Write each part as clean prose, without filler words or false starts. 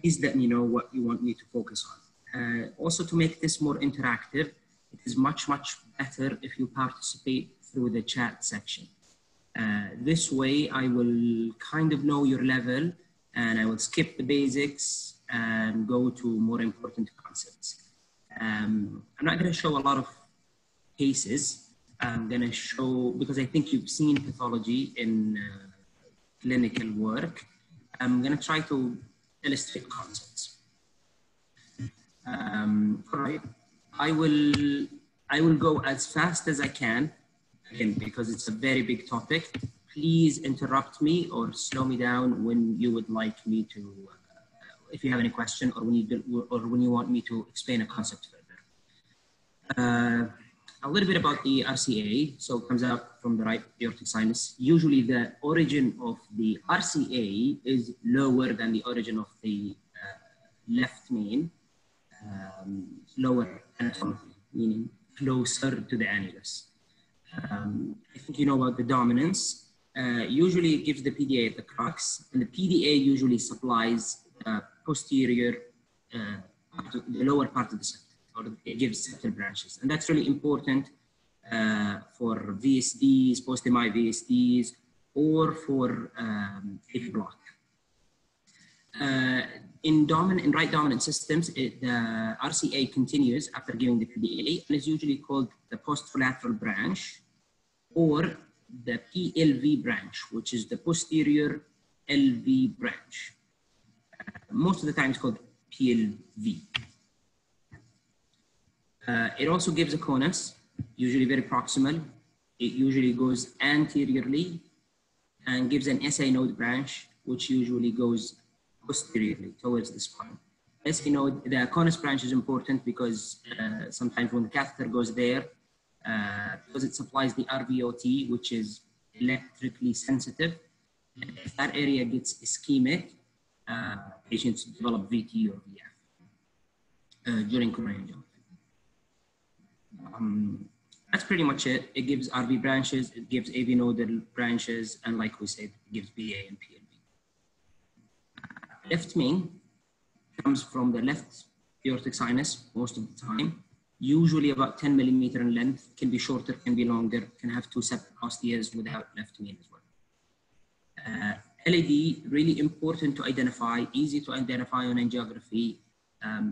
please let me know what you want me to focus on. Also, to make this more interactive, it is much better if you participate through the chat section. This way, I will kind of know your level, and I will skip the basics and go to more important concepts. I'm not going to show a lot of cases. I'm going to show, because I think you've seen pathology in clinical work, I'm going to try to illustrate concepts. All right. I will go as fast as I can, again, because it's a very big topic. Please interrupt me or slow me down when you would like me to, if you have any question or when you want me to explain a concept further. A little bit about the RCA. So it comes out from the right aortic sinus. Usually the origin of the RCA is lower than the origin of the left main, lower anatomically, meaning closer to the annulus. I think you know about the dominance. Usually it gives the PDA at the crux, and the PDA usually supplies posterior, the lower part of the septum, or it gives septal branches. And that's really important for VSDs, post-MI VSDs, or for AV block. In right dominant systems, the RCA continues after giving the PDA and is usually called the post-collateral branch or the PLV branch, which is the posterior LV branch. Most of the time it's called PLV. It also gives a conus, usually very proximal. It usually goes anteriorly and gives an SA node branch, which usually goes posteriorly towards the spine. SA node, the conus branch is important because sometimes when the catheter goes there, because it supplies the RVOT, which is electrically sensitive, if that area gets ischemic, patients develop VT or VF during coronary angiography. That's pretty much it. It gives RV branches, it gives AV nodal branches, and like we said, it gives BA and PLV. Left main comes from the left aortic sinus most of the time, usually about 10 millimeter in length, can be shorter, can be longer, can have two separate ostias without left main as well. LAD, really important to identify, easy to identify on angiography.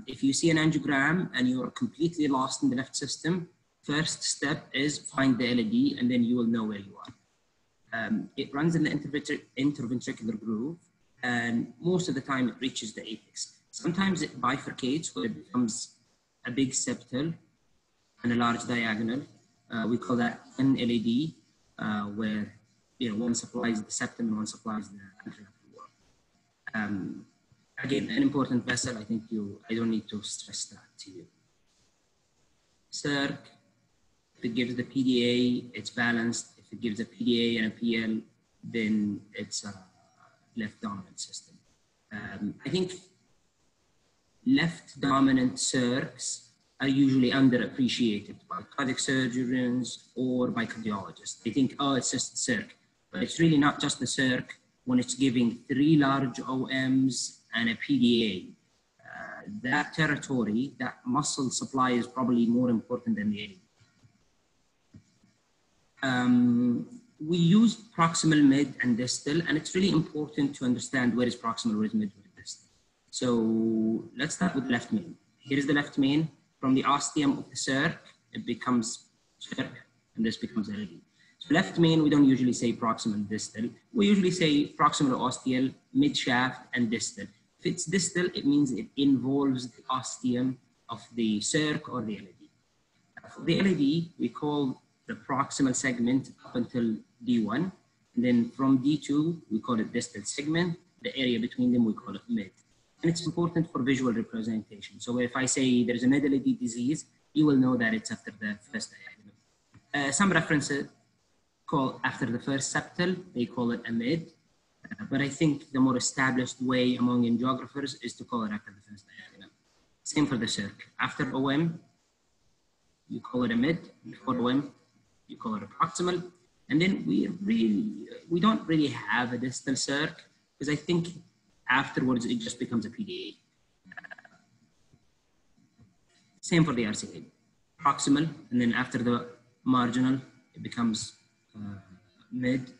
If you see an angiogram and you're completely lost in the left system, first step is find the LAD and then you will know where you are. It runs in the interventricular groove, and most of the time it reaches the apex. Sometimes it bifurcates where it becomes a big septal and a large diagonal. We call that an LAD, where one supplies the septum and one supplies the anterolateral wall. Again, an important vessel. I think I don't need to stress that to you. Circ, if it gives the PDA, it's balanced. If it gives a PDA and a PL, then it's a left dominant system. I think left dominant circs are usually underappreciated by cardiac surgeons or by cardiologists. They think, oh, it's just a circ, but it's really not just the circ when it's giving 3 large OMs and a PDA. That territory, that muscle supply is probably more important than the AD. We use proximal, mid, and distal, and it's really important to understand where is proximal, where is mid, where is distal. So let's start with left main. Here is the left main. From the ostium of the circ, it becomes circ, and this becomes LAD. So left main, we don't usually say proximal, distal. We usually say proximal ostial, mid shaft, and distal. If it's distal, it means it involves the ostium of the circ or the LAD. For the LAD, we call the proximal segment up until D1. And then from D2, we call it distal segment. The area between them, we call it mid. And it's important for visual representation. So if I say there's a mid LAD disease, you will know that it's after the first diagonal. Some references call after the first septal, they call it a mid. But I think the more established way among angiographers is to call it after the first diagonal. Same for the circ. After OM, you call it a mid. Before OM, you call it a proximal. And then we don't really have a distal circ, because I think Afterwards, it just becomes a PDA. Same for the RCA. Proximal, and then after the marginal, it becomes mid,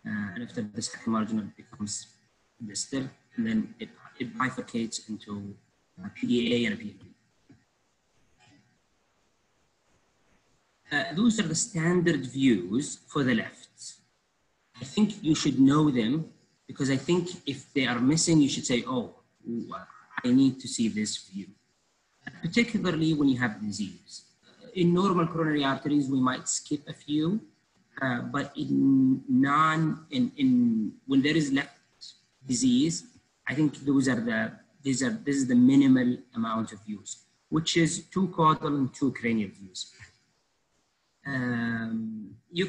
and after the second marginal, it becomes distal, and then it bifurcates into a PDA and a PDB. Those are the standard views for the left. I think you should know them, because I think if they are missing, you should say, oh, I need to see this view. Particularly when you have disease. In normal coronary arteries, we might skip a few, but when there is left disease, I think this is the minimal amount of views, which is 2 caudal and 2 cranial views. You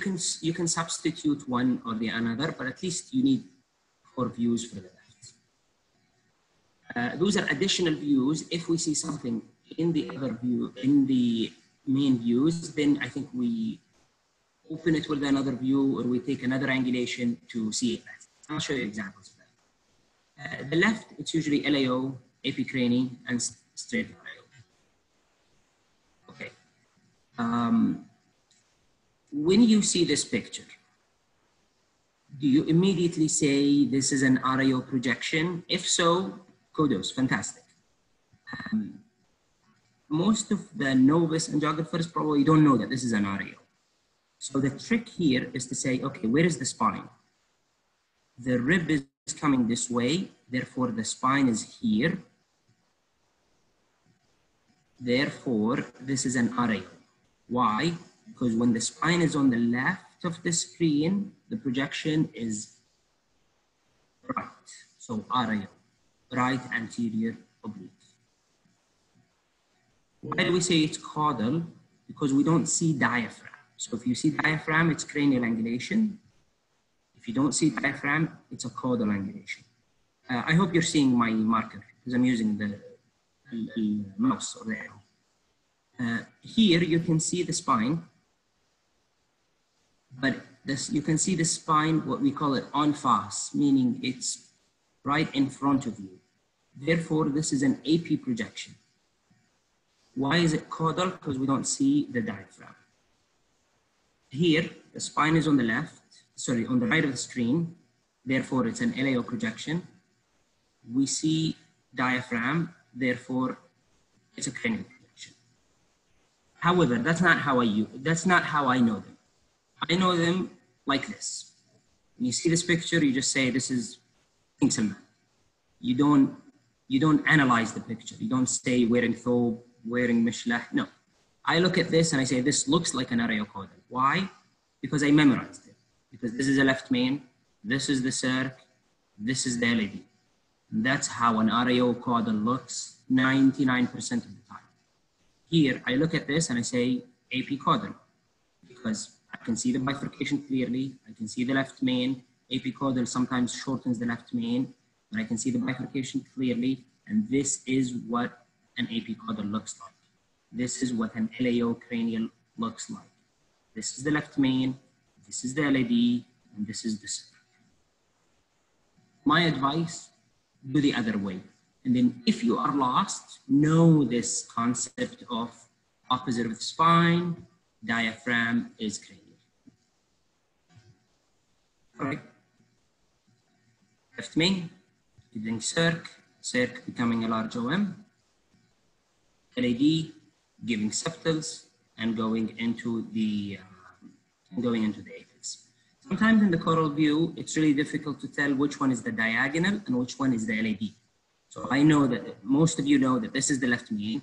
can substitute one or the another, but at least you need 4 views for the left. Those are additional views. If we see something in the other view, in the main views, then I think we open it with another view, or we take another angulation to see it better. I'll show you examples of that. The left, it's usually LAO, epicrani, and straight LAO. Okay. When you see this picture, do you immediately say this is an RAO projection? If so, kudos, fantastic. Most of the novice angiographers probably don't know that this is an RAO. So the trick here is to say, okay, where is the spine? The rib is coming this way, therefore the spine is here. Therefore, this is an RAO. Why? Because when the spine is on the left of the screen, the projection is right. So RAO, right anterior oblique. Why do we say it's caudal? Because we don't see diaphragm. So if you see diaphragm, it's cranial angulation. If you don't see diaphragm, it's a caudal angulation. I hope you're seeing my marker, because I'm using the mouse or the arrow. Here you can see the spine, but you can see the spine, what we call it en face, meaning it's right in front of you. Therefore, this is an AP projection. Why is it caudal? Because we don't see the diaphragm. Here, the spine is on the on the right of the screen. Therefore, it's an LAO projection. We see diaphragm. Therefore, it's a cranial projection. However, that's not how I know them. I know them like this. When you see this picture, you just say this is Kingsman. You don't analyze the picture. You don't say wearing thobe, wearing mishlah. No. I look at this and I say this looks like an RAO caudal. Why? Because I memorized it. Because this is a left main, this is the circ, this is the LED. And that's how an RAO caudal looks 99% of the time. Here, I look at this and I say AP caudal, because I can see the bifurcation clearly. I can see the left main. AP caudal sometimes shortens the left main, but I can see the bifurcation clearly. And this is what an AP caudal looks like. This is what an LAO cranial looks like. This is the left main, this is the LED, and this is the circ. My advice, do the other way. And then if you are lost, know this concept of opposite of the spine, diaphragm is cranial. All right. Left main, giving circ becoming a large OM, LED giving septals, and going into the apex. Sometimes in the coral view, it's really difficult to tell which one is the diagonal and which one is the LED. So I know that most of you know that this is the left main,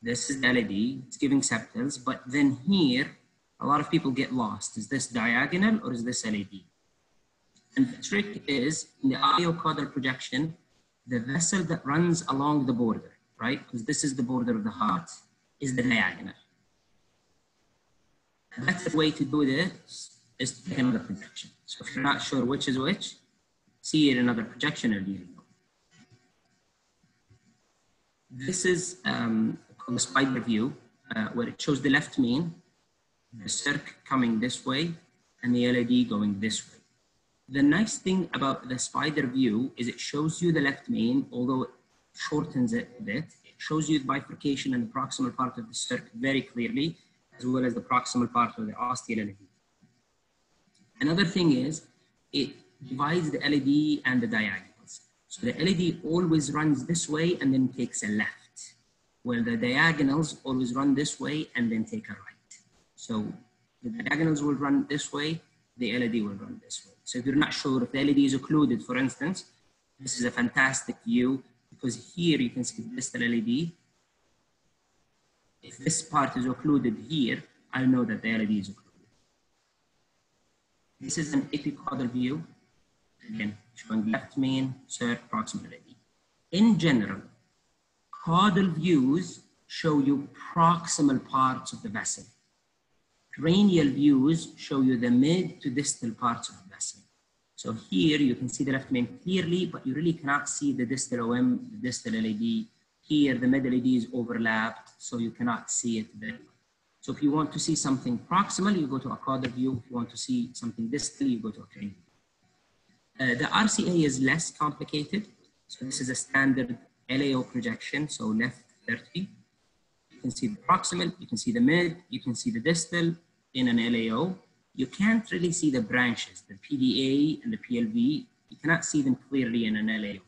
this is the LED, it's giving septals, but then here, a lot of people get lost. Is this diagonal or is this LED? And the trick is, in the RAO caudal projection, the vessel that runs along the border, right? Because this is the border of the heart, is the diagonal. And that's the way to do this, is to take another projection. So if you're not sure which is which, see it in another projection and you know. This is called the spider view, where it shows the left main, the circ coming this way, and the LED going this way. The nice thing about the spider view is it shows you the left main, although it shortens it a bit. It shows you the bifurcation and the proximal part of the circ very clearly, as well as the proximal part of the ostial LED. Another thing is it divides the LED and the diagonals. So the LED always runs this way and then takes a left, while the diagonals always run this way and then take a right. So the diagonals will run this way, the LED will run this way. So if you're not sure if the LED is occluded, for instance, this is a fantastic view because here you can see the distal LED. If this part is occluded here, I know that the LED is occluded. This is an epicaudal view, again, showing left main, circ, proximal LED. In general, caudal views show you proximal parts of the vessel. Cranial views show you the mid to distal parts of the vessel. So here you can see the left main clearly, but you really cannot see the distal OM, the distal LED. Here the mid LED is overlapped, so you cannot see it very well. So if you want to see something proximal, you go to a caudal view. If you want to see something distal, you go to a cranial view. The RCA is less complicated. So this is a standard LAO projection, so left 30. You can see the proximal, you can see the mid, you can see the distal in an LAO. You can't really see the branches, the PDA and the PLV. You cannot see them clearly in an LAO.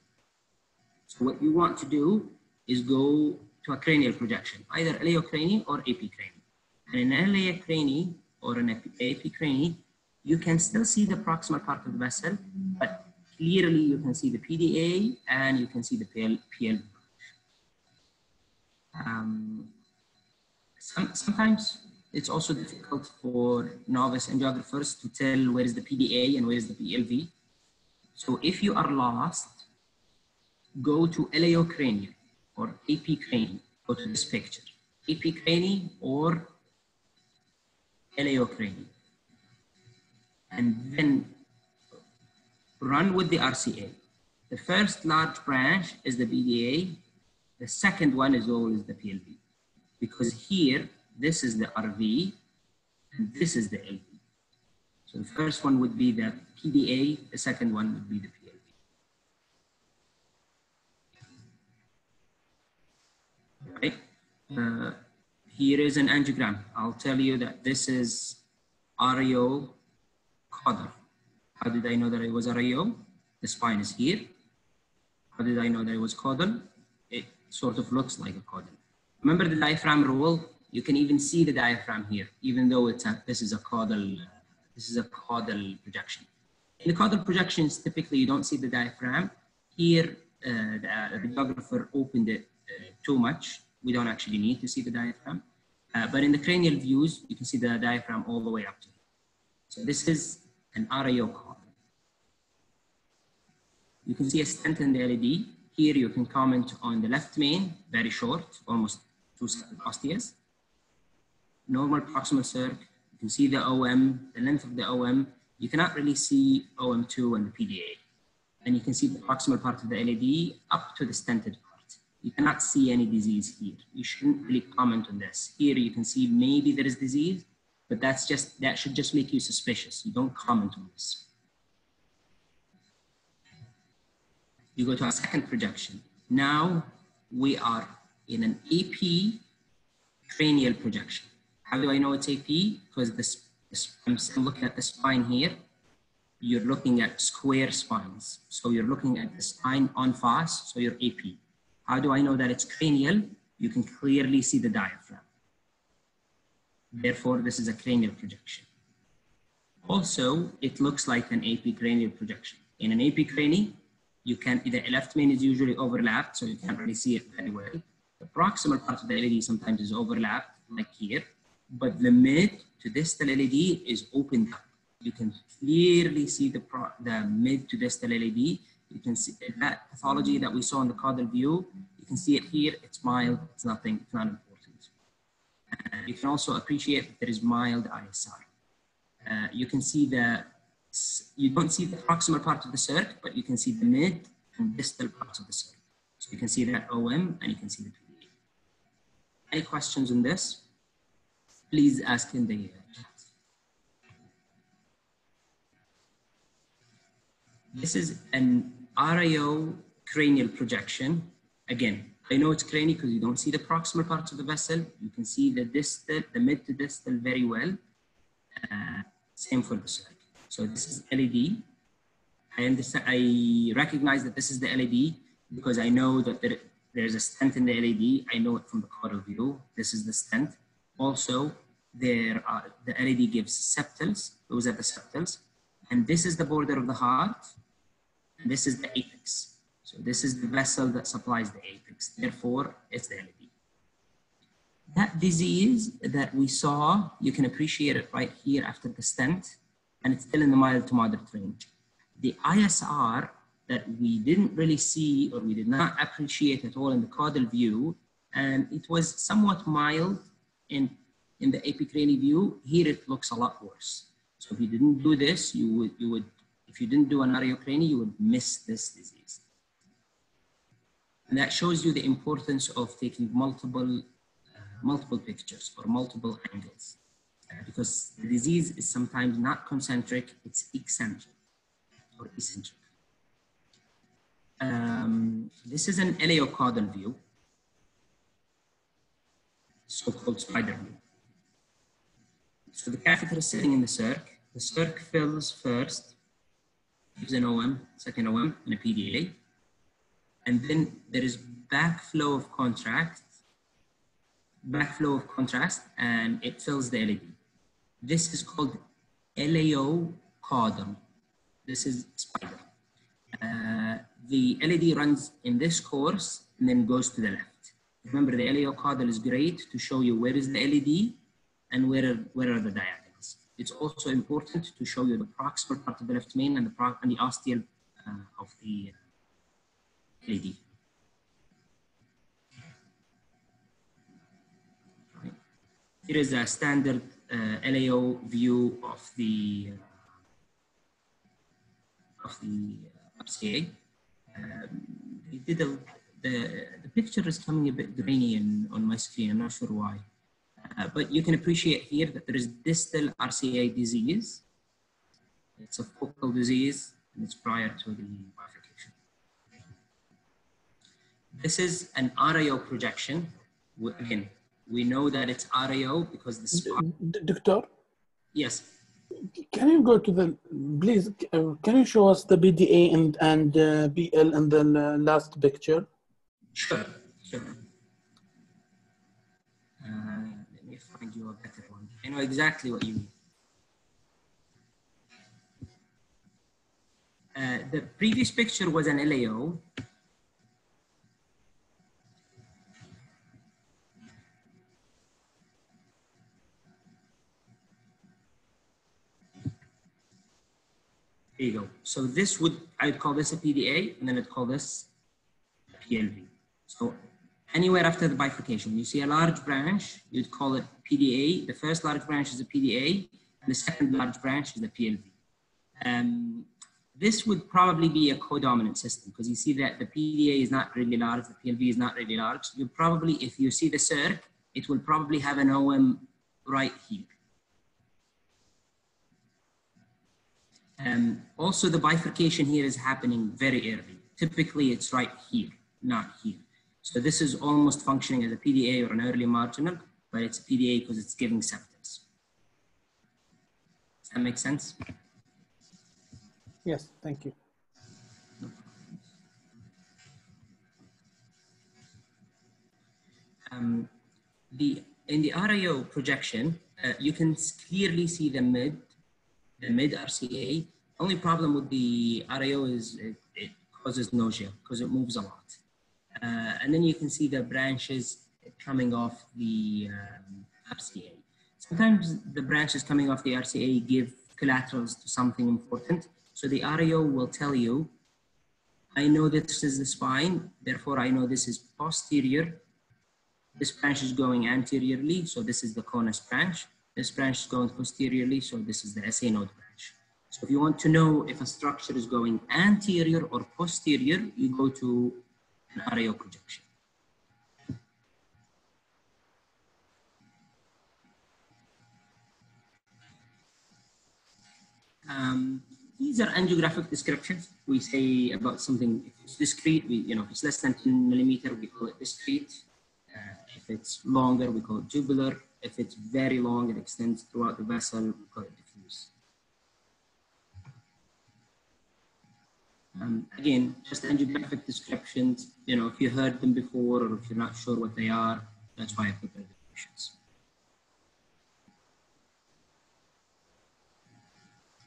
So what you want to do is go to a cranial projection, either LAO crani or AP crani. And in an LAO crani or an AP crani, you can still see the proximal part of the vessel, but clearly you can see the PDA and you can see the PLV. Sometimes it's also difficult for novice angiographers to tell where is the PDA and where is the PLV. So if you are lost, go to LAO cranial or AP crani. Go to this picture, AP crani or LAO crani. And then run with the RCA. The first large branch is the PDA. The second one is always the PLV. Because here, this is the RV, and this is the LV. So the first one would be the PDA, the second one would be the PLV. Right? Here is an angiogram. I'll tell you that this is RAO caudal. How did I know that it was RAO? The spine is here. How did I know that it was caudal? It sort of looks like a caudal. Remember the diaphragm rule? You can even see the diaphragm here, even though this is a caudal projection. In the caudal projections, typically you don't see the diaphragm. Here, the radiographer opened it too much. We don't actually need to see the diaphragm. But in the cranial views, you can see the diaphragm all the way up to here. So this is an RAO caudal. You can see a stent in the LED. Here you can comment on the left main, very short, almost 2 osteas. Normal proximal circ. You can see the OM, the length of the OM. You cannot really see OM2 and the PDA. And you can see the proximal part of the LED up to the stented part. You cannot see any disease here. You shouldn't really comment on this. Here you can see maybe there is disease, but that should just make you suspicious. You don't comment on this. You go to our second projection. Now we are in an AP cranial projection. How do I know it's AP? Because I'm looking at the spine here. You're looking at square spines. So you're looking at the spine en face, so you're AP. How do I know that it's cranial? You can clearly see the diaphragm. Therefore, this is a cranial projection. Also, it looks like an AP cranial projection. In an AP crani, the left main is usually overlapped, so you can't really see it very well. The proximal part of the LED sometimes is overlapped, like here, but the mid to distal LED is opened up. You can clearly see the mid to distal LED. You can see that pathology that we saw in the caudal view. You can see it here. It's mild. It's nothing. It's not important. You can also appreciate that there is mild ISR. You can see you don't see the proximal part of the circ, but you can see the mid and distal parts of the circ. So you can see that OM and you can see the PDA. Any questions on this? Please ask in the chat. This is an RIO cranial projection. Again, I know it's cranial because you don't see the proximal parts of the vessel. You can see the distal, the mid to distal very well. Same for the circ. So this is LED. I understand. I recognize that this is the LED because I know that there's a stent in the LED. I know it from the caudal view. This is the stent. Also, the LED gives septals. Those are the septals. And this is the border of the heart. And this is the apex. So this is the vessel that supplies the apex. Therefore, it's the LED. That disease that we saw, you can appreciate it right here after the stent, and it's still in the mild to moderate range. The ISR that we didn't really see or we did not appreciate at all in the caudal view, and it was somewhat mild in the epicranial view. Here it looks a lot worse. So if you didn't do this, you would if you didn't do an areocranie, you would miss this disease. And that shows you the importance of taking multiple pictures or multiple angles, because the disease is sometimes not concentric, it's eccentric or eccentric. This is an ileocaudal view, so-called spider view. So the catheter is sitting in the circ. The circ fills first, gives an OM, second OM, and a PDA. And then there is backflow of contrast, and it fills the LED. This is called ileocaudal. This is spider. The LED runs in this course and then goes to the left. Remember, the ileocaudal is great to show you where is the LED and where are the diagonals. It's also important to show you the proximal part of the left main and the ostial of the LED. Right. Here is a standard LAO view of the RCA. The picture is coming a bit grainy on my screen. I'm not sure why. But you can appreciate here that there is distal RCA disease. It's a focal disease, and it's prior to the bifurcation. This is an RIO projection. Again, we know that it's RIO because the spot. Doctor? Yes. Can you go to the, please, can you show us the BDA and BL in the last picture? Sure. Let me find you a better one. I know exactly what you mean. The previous picture was an LAO. There you go. So this I'd call this a PDA, and then I'd call this a PLV. So anywhere after the bifurcation, you see a large branch, you'd call it PDA. The first large branch is a PDA, and the second large branch is a PLV. This would probably be a codominant system because you see that the PDA is not really large, the PLV is not really large. You probably, if you see the circ, it will probably have an OM right here. Also, the bifurcation here is happening very early. Typically, it's right here, not here. So this is almost functioning as a PDA or an early marginal, but it's a PDA because it's giving septals. Does that make sense? Yes, thank you. No problem. In the RIO projection, you can clearly see the mid RCA. Only problem with the RIO is it causes nausea because it moves a lot. And then you can see the branches coming off the RCA. Sometimes the branches coming off the RCA give collaterals to something important. So the RIO will tell you, I know this is the spine, therefore I know this is posterior. This branch is going anteriorly, so this is the conus branch. This branch is going posteriorly, so this is the SA node branch. So if you want to know if a structure is going anterior or posterior, you go to an RIO projection. These are angiographic descriptions. We say about something, if it's discrete, if it's less than 10 millimeter, we call it discrete. If it's longer, we call it tubular. If it's very long, it extends throughout the vessel, we call it diffuse. Again, just angiographic descriptions, if you heard them before or if you're not sure what they are, that's why I put the definitions.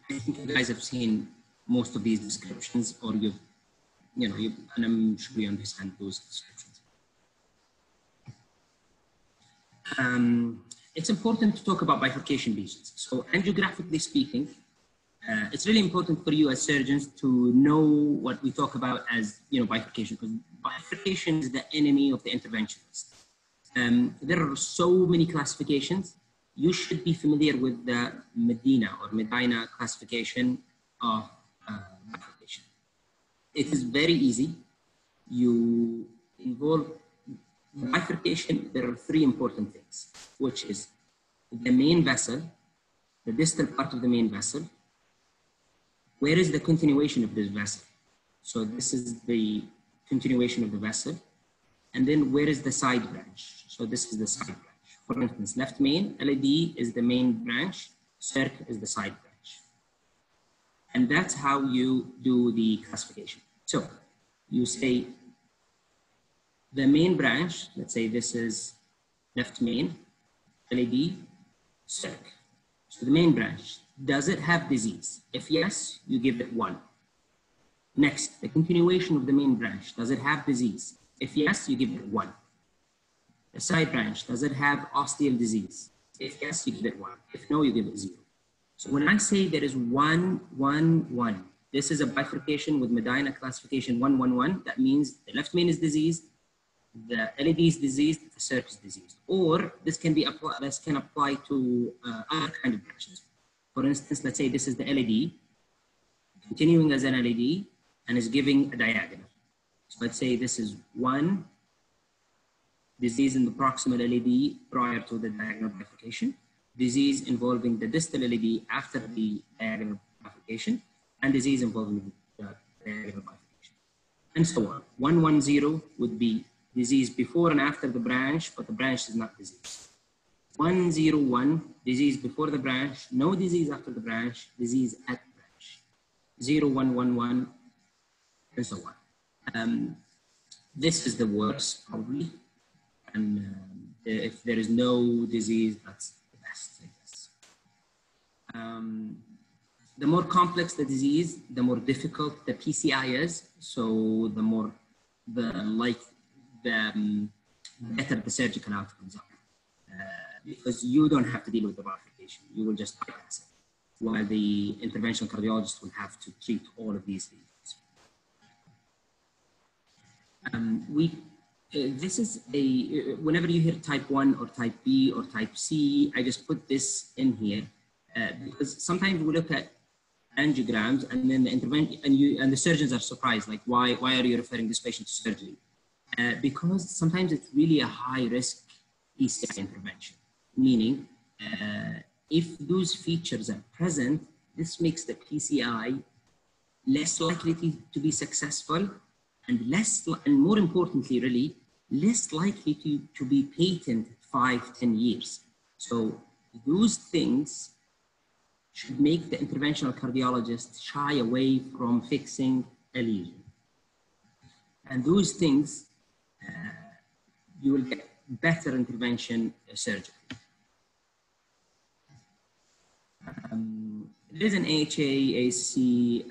I think you guys have seen most of these descriptions, or and I'm sure you understand those descriptions. It's important to talk about bifurcation lesions. So angiographically speaking, it's really important for you as surgeons to know what we talk about as bifurcation, because bifurcation is the enemy of the interventionist. There are so many classifications. You should be familiar with the Medina classification of bifurcation. It is very easy. You involve bifurcation. There are three important things, which is the main vessel, the distal part of the main vessel. Where is the continuation of this vessel? So this is the continuation of the vessel. And then where is the side branch? So this is the side branch. For instance, left main, LAD is the main branch, circ is the side branch. And that's how you do the classification. So you say the main branch, let's say this is left main, LAD, circ. So the main branch, does it have disease? If yes, you give it 1. Next, the continuation of the main branch, does it have disease? If yes, you give it 1. The side branch, does it have osteal disease? If yes, you give it 1. If no, you give it 0. So when I say there is 1, 1, 1, this is a bifurcation with Medina classification 1, 1, 1. That means the left main is diseased, the LAD is diseased, the circ is diseased. Or this can apply to other kind of branches. For instance, let's say this is the LAD, continuing as an LAD, and is giving a diagonal. So let's say this is 1, disease in the proximal LAD prior to the diagonal bifurcation, disease involving the distal LAD after the diagonal bifurcation, and disease involving the diagonal bifurcation, and so on. 1, 1, 0 would be disease before and after the branch, but the branch is not diseased. 1, 0, 1, disease before the branch, no disease after the branch, disease at the branch. 0, 1, 1, 1, and so on. This is the worst, probably. And if there is no disease, that's the best, I guess. The more complex the disease, the more difficult the PCI is. So the better the surgical outcomes are. Because you don't have to deal with the bifurcation. You will just bypass it, while the interventional cardiologist will have to treat all of these lesions. This is whenever you hear type 1 or type B or type C, I just put this in here because sometimes we look at angiograms and then the intervention, and the surgeons are surprised, like why are you referring this patient to surgery? Because sometimes it's really a high risk PCI intervention, meaning if those features are present, this makes the PCI less likely to be successful, and more importantly, really, less likely to be patent 5-10 years. So those things should make the interventional cardiologist shy away from fixing a lesion. And those things, you will get better intervention surgery. There is an AHA, AC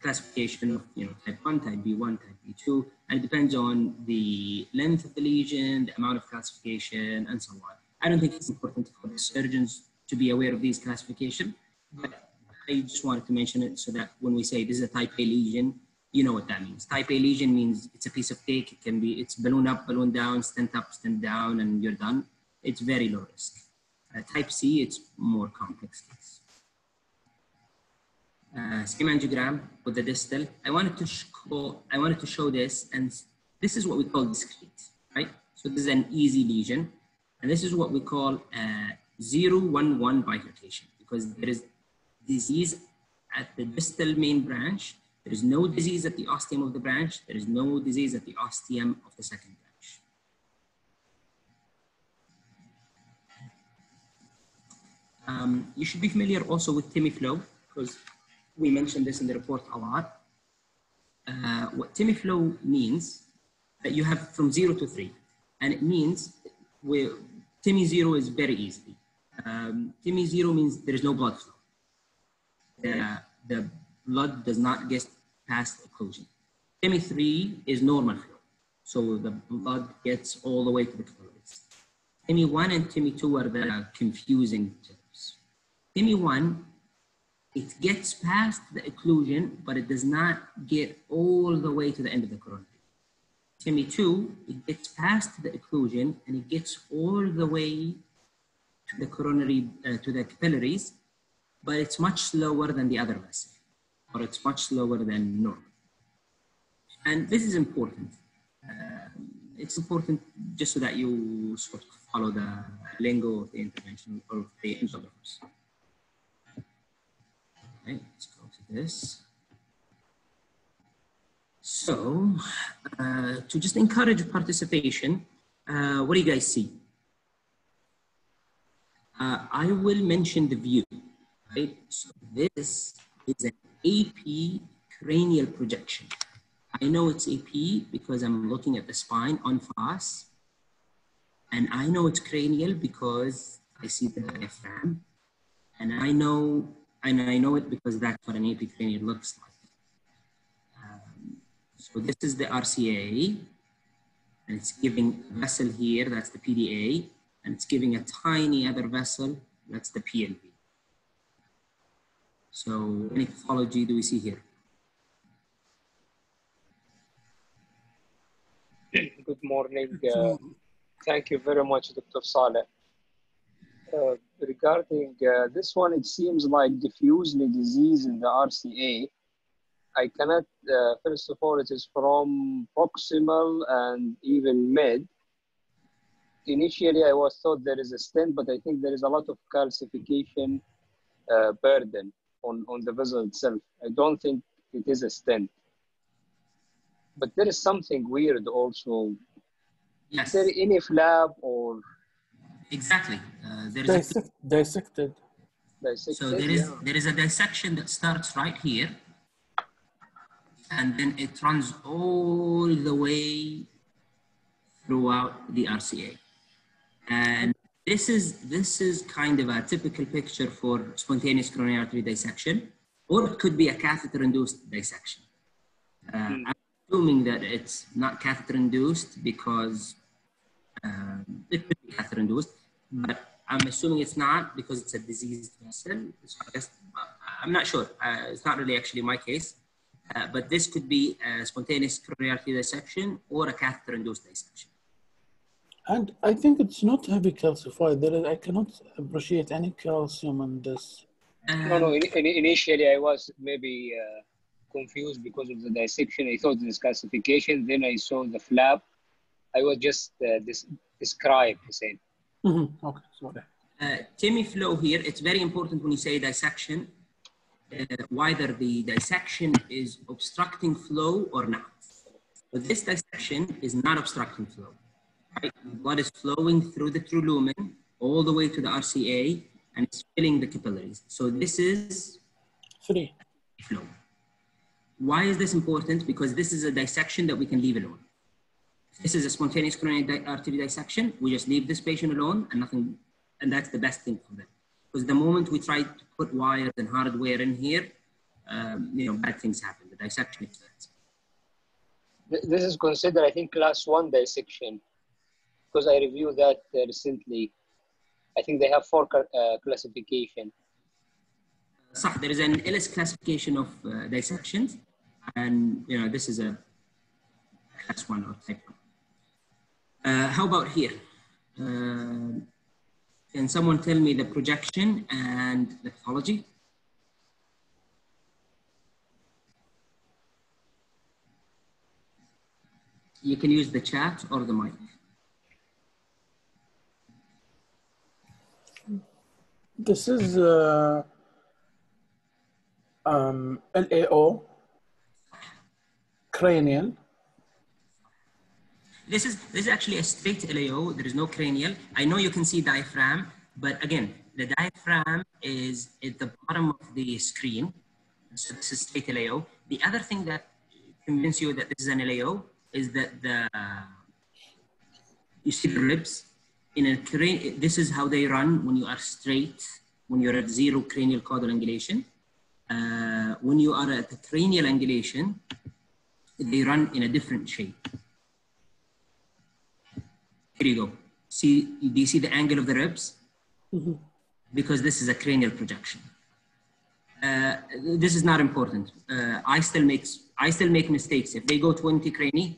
classification of type 1, type B1, type B2, and it depends on the length of the lesion, the amount of classification, and so on. I don't think it's important for the surgeons to be aware of these classifications, but I just wanted to mention it so that when we say this is a type A lesion, you know what that means. Type A lesion means it's a piece of cake. It's balloon up, balloon down, stent up, stent down, and you're done. It's very low risk. Type C, it's more complex case. Same angiogram with the distal. I wanted to show this, and this is what we call discrete, right? So this is an easy lesion, and this is what we call 0-1-1 bifurcation, because there is disease at the distal main branch. There is no disease at the ostium of the branch. There is no disease at the ostium of the second branch. You should be familiar also with TIMI flow, because we mentioned this in the report a lot. What TIMI flow means, that you have from 0 to 3. And it means TIMI 0 is very easy. TIMI 0 means there is no blood flow. The blood does not get past occlusion. TIMI 3 is normal flow. So the blood gets all the way to the capillaries. TIMI 1 and TIMI 2 are the confusing terms. TIMI 1, it gets past the occlusion, but it does not get all the way to the end of the coronary. TIMI 2, it gets past the occlusion and it gets all the way to the coronary, to the capillaries, but it's much slower than the other vessel, or it's much slower than normal. And this is important. It's important just so that you sort of follow the lingo of the intervention or the angiographers. Okay, let's go to this. So, to just encourage participation, what do you guys see? I will mention the view, right? So this is an AP cranial projection. I know it's AP because I'm looking at the spine on FAS, and I know it's cranial because I see the diaphragm, and I know it because that's what an AP cranial looks like. So this is the RCA, and it's giving a vessel here, that's the PDA, and it's giving a tiny other vessel, that's the PLV. So any pathology do we see here? Good morning. Thank you very much, Dr. Saleh. Regarding this one, it seems like diffusely disease in the RCA. I cannot, first of all, it is from proximal and even mid. Initially, I was thought there is a stent, but I think there is a lot of calcification burden on the vessel itself. I don't think it is a stent. But there is something weird also. Yes. Is there any flap or? Exactly. Dissected. So there is a dissection that starts right here, and then it runs all the way throughout the RCA. And this is kind of a typical picture for spontaneous coronary artery dissection, or it could be a catheter-induced dissection. I'm assuming that it's not catheter-induced because it could be catheter-induced, but I'm assuming it's not because it's a diseased vessel. So I guess, I'm not sure. It's not really actually my case, but this could be a spontaneous coronary artery dissection or a catheter-induced dissection. And I think it's not heavy calcified. I cannot appreciate any calcium in this. No. Initially, I was maybe confused because of the dissection. I thought this calcification. Then I saw the flap. I was just described, he said. Okay, sorry. TIMI flow here, it's very important when you say dissection, whether the dissection is obstructing flow or not. But this dissection is not obstructing flow. Right? Blood is flowing through the true lumen all the way to the RCA, and it's filling the capillaries. So this is free flow. Why is this important? Because this is a dissection that we can leave alone. If this is a spontaneous coronary artery dissection, we just leave this patient alone and nothing, and that's the best thing for them. Because the moment we try to put wires and hardware in here, bad things happen. The dissection is bad. This is considered, I think, class 1 dissection, because I reviewed that recently. I think they have 4 classification. There is an Ellis classification of dissections, and this is a class 1 or type 1. How about here? Can someone tell me the projection and the pathology? You can use the chat or the mic. This is LAO, cranial. This is actually a straight LAO. There is no cranial. I know you can see diaphragm, but again, the diaphragm is at the bottom of the screen. So this is straight LAO. The other thing that convinces you that this is an LAO is that you see the ribs in a crane. This is how they run when you are straight, when you're at zero cranial caudal angulation. When you are at the cranial angulation, they run in a different shape. Here you go. Do you see the angle of the ribs? Mm-hmm. Because this is a cranial projection. This is not important. I still make mistakes. If they go 20 crani,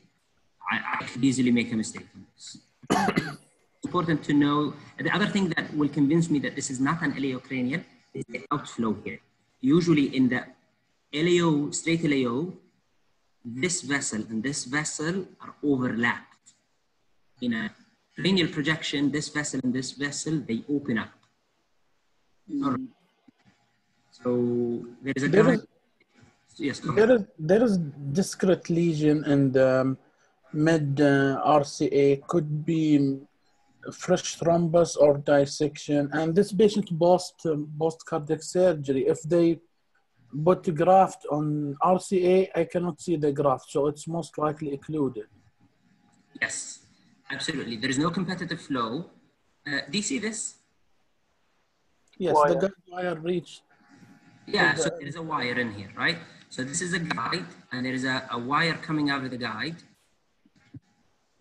I could easily make a mistake on this. It's important to know. The other thing that will convince me that this is not an LAO cranial is the outflow here. Usually in the LAO, straight LAO, this vessel and this vessel are overlapped. In a cranial projection, this vessel and this vessel, they open up. All right. So there is a guide. Yes. There is discrete lesion and mid RCA, could be fresh thrombus or dissection, and this patient post cardiac surgery, if they put the graft on RCA, I cannot see the graft, so it's most likely occluded. Yes, absolutely. There is no competitive flow. Do you see this? Yes, wire. the guide wire reached. Yeah, so there is a wire in here, right? So this is a guide, and there is a wire coming out of the guide.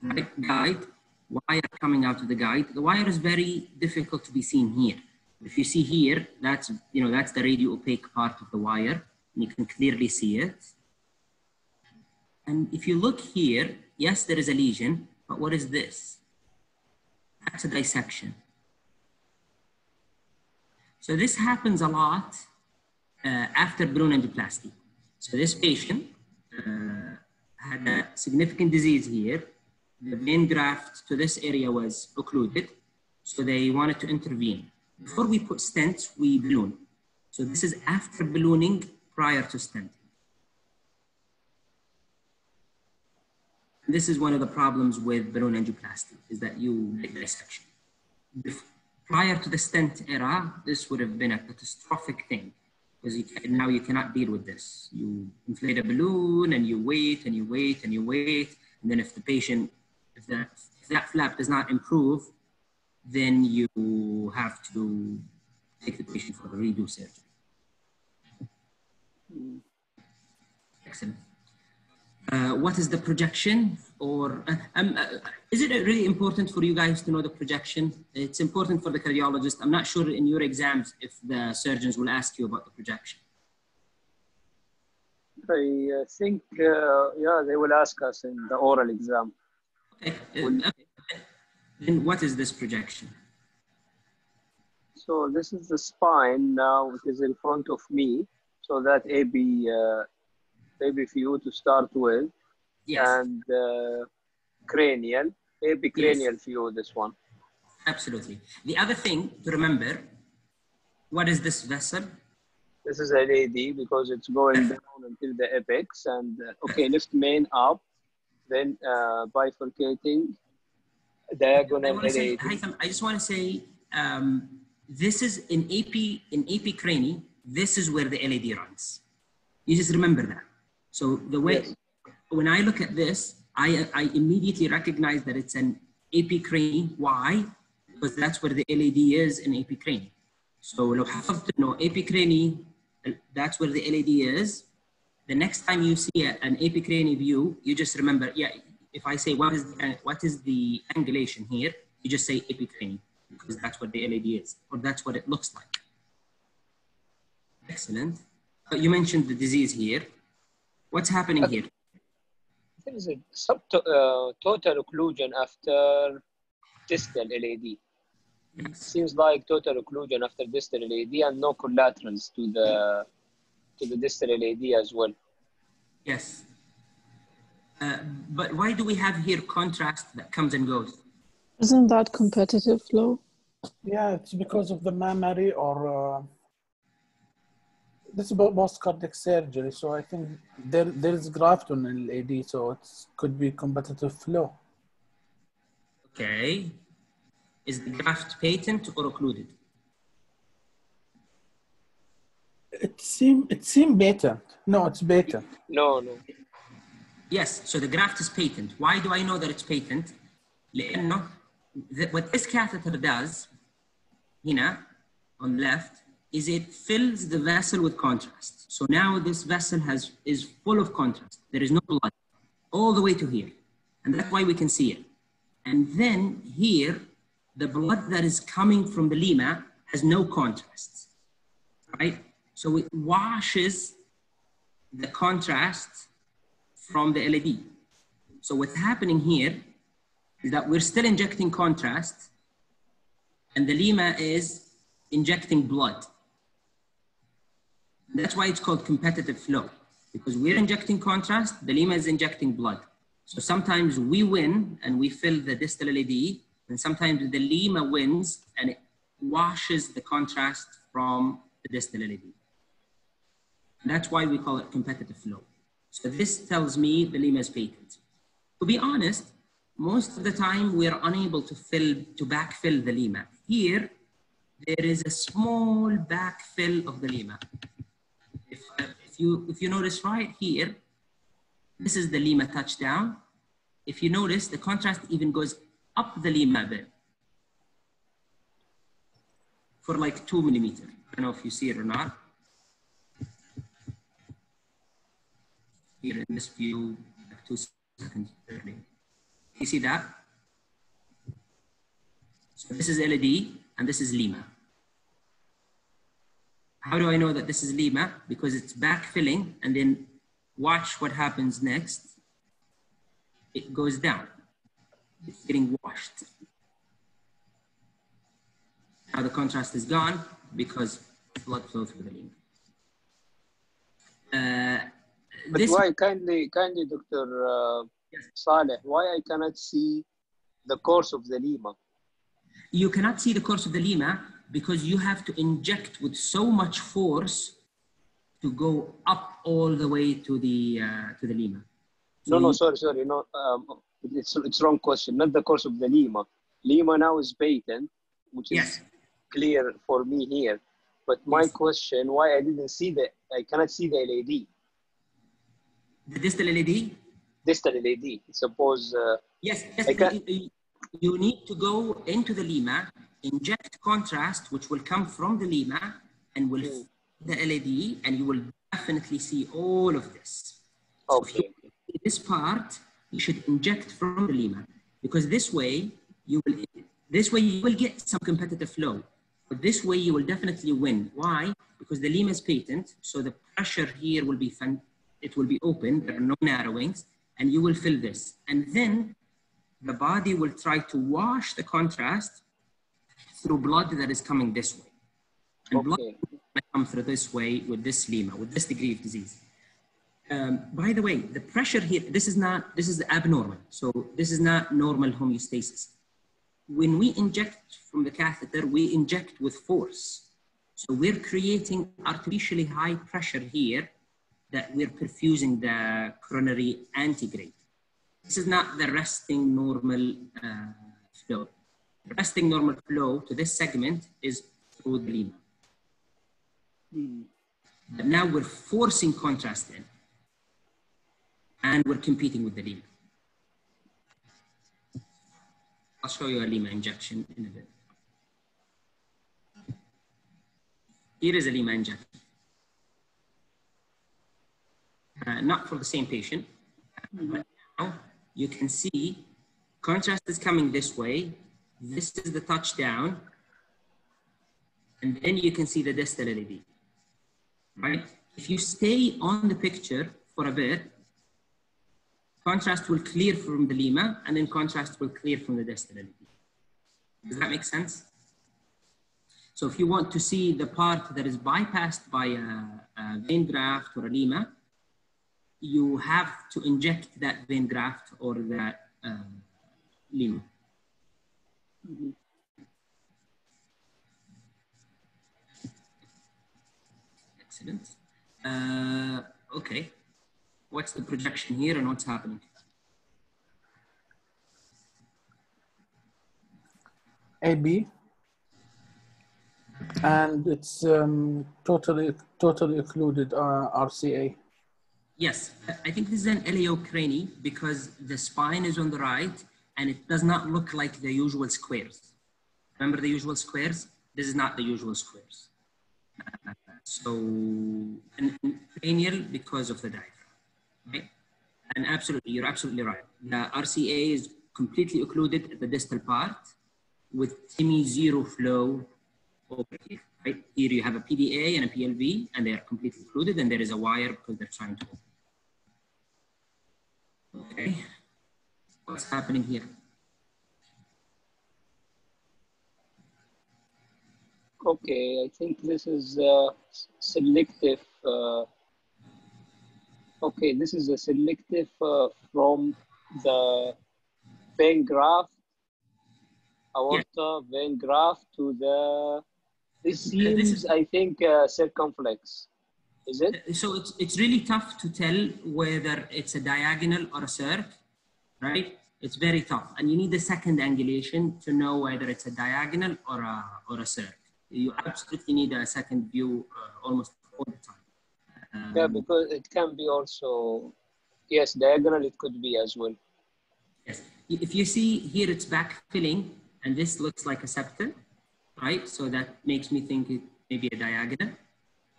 Right? Guide, wire coming out of the guide. The wire is very difficult to be seen here. If you see here, that's the radio opaque part of the wire, and you can clearly see it. And if you look here, yes, there is a lesion, but what is this? That's a dissection. So this happens a lot after balloon angioplasty. So this patient had a significant disease here. The vein graft to this area was occluded, so they wanted to intervene. Before we put stents, we balloon. So this is after ballooning, prior to stenting. This is one of the problems with balloon angioplasty, is that you make dissection. Prior to the stent era, this would have been a catastrophic thing, because now you cannot deal with this. You inflate a balloon and you wait and you wait and you wait, and then if the patient, if that flap does not improve, then you have to take the patient for a redo surgery. Excellent. What is the projection? Or is it really important for you guys to know the projection? It's important for the cardiologist. I'm not sure in your exams if the surgeons will ask you about the projection. I think, yeah, they will ask us in the oral exam. Okay. Okay. Then what is this projection? So this is the spine now, it is in front of me. So that AB view to start with. Yes. And cranial, AB cranial Yes. view, this one. Absolutely. The other thing to remember, what is this vessel? This is LAD because it's going down until the apex, and okay, lift main up, then bifurcating, diagonal LAD. Haitham, I just want to say, this is in AP crani, this is where the LAD runs. You just remember that. So the way, yes. When I look at this, I immediately recognize that it's an AP crani. Why? Because that's where the LAD is in AP crani. So لو حفظت إنه AP crani, that's where the LAD is. The next time you see an AP crani view, you just remember, yeah, if I say what is the angulation here, you just say AP crani, because that's what the LAD is, or that's what it looks like. Excellent. You mentioned the disease here. What's happening here? There is a total occlusion after distal LAD. Yes. Seems like total occlusion after distal LAD and no collaterals to the distal LAD as well. Yes. But why do we have here contrast that comes and goes? Isn't that competitive flow? Yeah, it's because of the mammary or this is about post-cardiac surgery, so I think there is graft on LAD, so it could be competitive flow. Okay. Is the graft patent or occluded? It seem patent. No, it's patent. No. Yes, so the graft is patent. Why do I know that it's patent? لأنه what this catheter does, هنا, on the left, is it fills the vessel with contrast. So now this vessel is full of contrast. There is no blood all the way to here. And that's why we can see it. And then here, the blood that is coming from the lima has no contrast, right? So it washes the contrast from the LAD. So what's happening here is that we're still injecting contrast and the lima is injecting blood. That's why it's called competitive flow, because we're injecting contrast, the lima is injecting blood. So sometimes we win and we fill the distal LAD, and sometimes the lima wins and it washes the contrast from the distal LAD. That's why we call it competitive flow. So this tells me the lima is patent. To be honest, most of the time we're unable to backfill the lima. Here, there is a small backfill of the lima. If you notice right here, this is the lima touchdown. If you notice, the contrast even goes up the lima a bit for like 2 millimeters. I don't know if you see it or not. Here in this view, like 2 seconds early. You see that? So this is LAD and this is lima. How do I know that this is lima? Because it's backfilling, and then watch what happens next. It goes down. It's getting washed. Now the contrast is gone because blood flow through the lima. But why, kindly, Dr. Yes. Saleh, why I cannot see the course of the lima? You cannot see the course of the lima because you have to inject with so much force to go up all the way to the lima. So No, sorry. No, it's wrong question. Not the course of the lima. Lima now is patent, which is clear for me here. But my question, why I cannot see the LAD? The distal LAD? Distal LAD. Suppose. Yes. You need to go into the lima, inject contrast, which will come from the lima, and will fill the LAD, and you will definitely see all of this. So if you see this part, you should inject from the lima, because this way you will get some competitive flow. But this way you will definitely win. Why? Because the lima is patent, so the pressure here will be it will be open. There are no narrowings, and you will fill this, and then the body will try to wash the contrast through blood that is coming this way. And blood will come through this way with this lima, with this degree of disease. By the way, the pressure here, this is abnormal. So this is not normal homeostasis. When we inject from the catheter, we inject with force. So we're creating artificially high pressure here that we're perfusing the coronary antegrade. This is not the resting normal flow. The resting normal flow to this segment is through the lima. But now we're forcing contrast in, and we're competing with the lima. I'll show you a lima injection in a bit. Here is a lima injection. Not for the same patient, but now you can see contrast is coming this way. This is the touchdown. And then you can see the distal LAD, right? If you stay on the picture for a bit, contrast will clear from the lima, and then contrast will clear from the distal LAD. Does that make sense? So if you want to see the part that is bypassed by a vein graft or a lima, you have to inject that vein graft or that lima. Excellent. Okay. What's the projection here and what's happening? AB, and it's totally occluded RCA. Yes, I think this is an eleocranie because the spine is on the right and it does not look like the usual squares. Remember the usual squares? This is not the usual squares. So, and cranial because of the diaphragm, right? And absolutely, you're absolutely right. The RCA is completely occluded at the distal part with semi-zero flow over here, right? Here you have a PDA and a PLV and they are completely occluded and there is a wire because they're trying to open. Okay, what's happening here? Okay, I think this is selective. Okay, this is a selective from the vein graft, aorta, vein graft to the, this seems, I think, circumflex. Is it? So it's really tough to tell whether it's a diagonal or a circ, right? It's very tough. And you need a second angulation to know whether it's a diagonal or a circ. You absolutely need a second view almost all the time. Yeah, because it can be also, yes, diagonal it could be as well. Yes, if you see here it's backfilling and this looks like a septal, right? So that makes me think it may be a diagonal,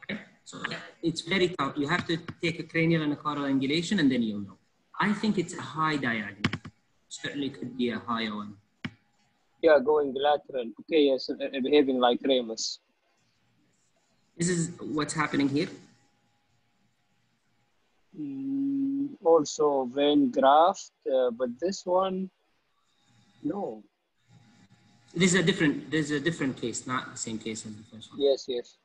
right? So it's very tough. You have to take a cranial and a caudal angulation and then you'll know. I think it's a high diagonal. Certainly could be a high one. Yeah, going lateral. Okay, yes, behaving like ramus. This is what's happening here. Also vein graft, but this one, no. This is a different case, not the same case as the first one. Yes, yes.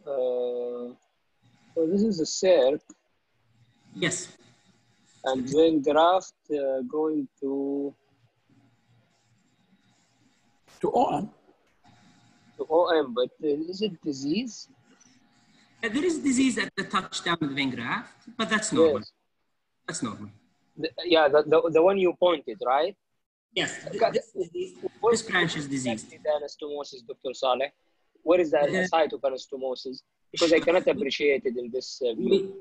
So this is a circ. Yes. And vein graft going to OM. To OM, but is it disease? There is disease at the touchdown of the vein graft, but that's normal. Yes. That's normal. Yeah, the one you pointed, right? Yes. This branch is diseased. The anastomosis, Dr. Saleh. Where is the site of anastomosis? Because I cannot appreciate it in this view.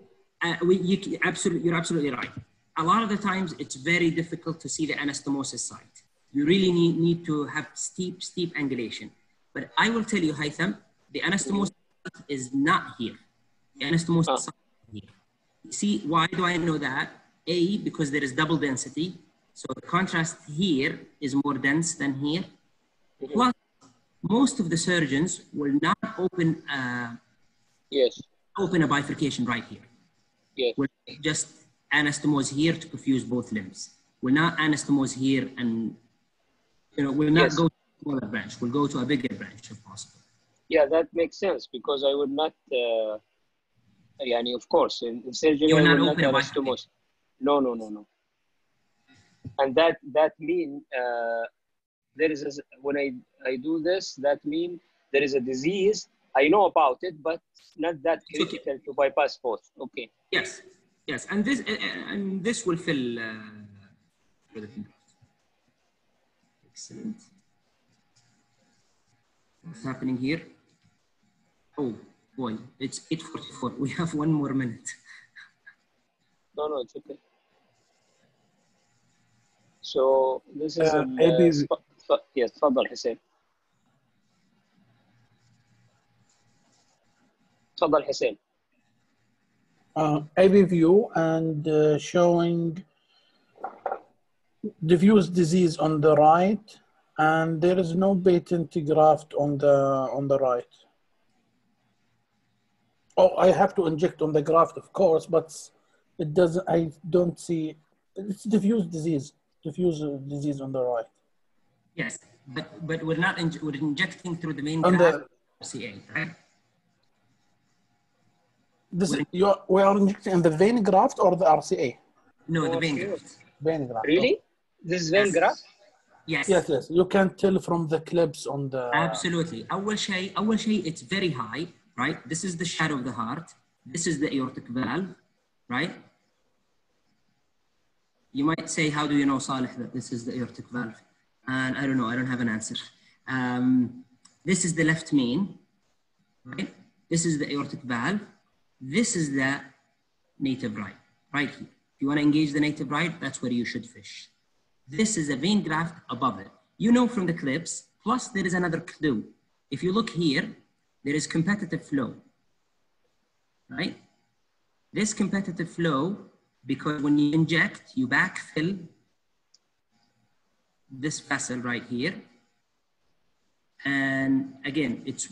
You're absolutely right. A lot of the times, it's very difficult to see the anastomosis site. You really need to have steep angulation. But I will tell you, Haytham, the anastomosis is not here. The anastomosis site is here. See, why do I know that? A, because there is double density. So the contrast here is more dense than here. Plus, most of the surgeons will not open open a bifurcation right here. Yes. We'll just anastomose here to perfuse both limbs. We'll not anastomose here and, we'll not go to a smaller branch. We'll go to a bigger branch if possible. Yeah, that makes sense because I would not, of course, in surgery, you I will would not not open anastomose. No. And that mean there is when I do this, that mean there is a disease. I know about it, but not that critical to bypass both. Okay. Yes, and this will fill. Excellent. What's happening here? Oh boy, it's 8:44. We have 1 more minute. No, it's okay. So this is yes, تفضل حسين. تفضل حسين. AB view and showing diffuse disease on the right, and there is no patent graft on the right. Oh, I have to inject on the graft, of course, but it doesn't. I don't see. It's diffuse disease on the right. Yes, but we're not. We're injecting through the main graft RCA, right? We are injecting in the vein graft or the RCA? No, the vein graft. Vein graft. Really? This is vein graft? Yes. Yes. You can tell from the clips on the. Absolutely. أول شيء it's very high. right? This is the shadow of the heart. This is the aortic valve, right? You might say, how do you know, Saleh, that this is the aortic valve? And I don't know, I don't have an answer. This is the left main, right? This is the aortic valve. This is the native right here. If you want to engage the native right, that's where you should fish. This is a vein graft above it. You know from the clips, plus there is another clue. If you look here, there is competitive flow, right? This competitive flow, because when you inject, you backfill this vessel right here. And again, it's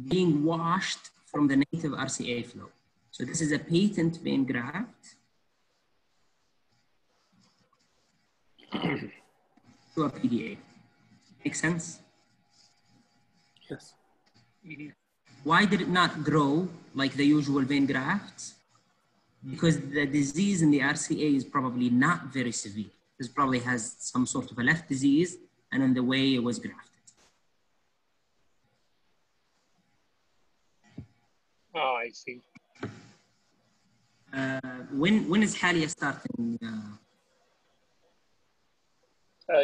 being washed from the native RCA flow. So this is a patent vein graft to a PDA. Make sense? Yes. Why did it not grow like the usual vein grafts? Because the disease in the RCA is probably not very severe. This probably has some sort of a left disease, and on the way it was grafted. Oh, I see. When is Halia starting?